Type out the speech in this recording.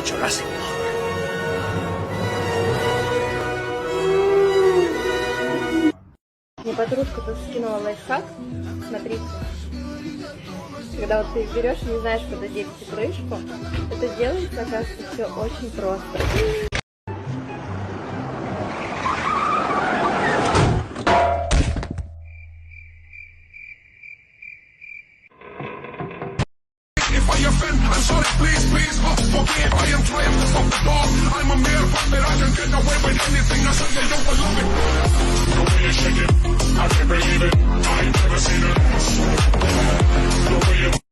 Jurassic Park. Мне подружка тут скинула лайфхак. Смотрите. Когда вот ты берешь и не знаешь, куда деть крышку, это делается, оказывается, все очень просто. If I offend, I'm sorry, please, forgive. I am trying to stop the dog. I'm a mere puppet, I can get away with anything. I said they don't believe it. The way you shake it, I can't believe it. I ain't never seen it. The way you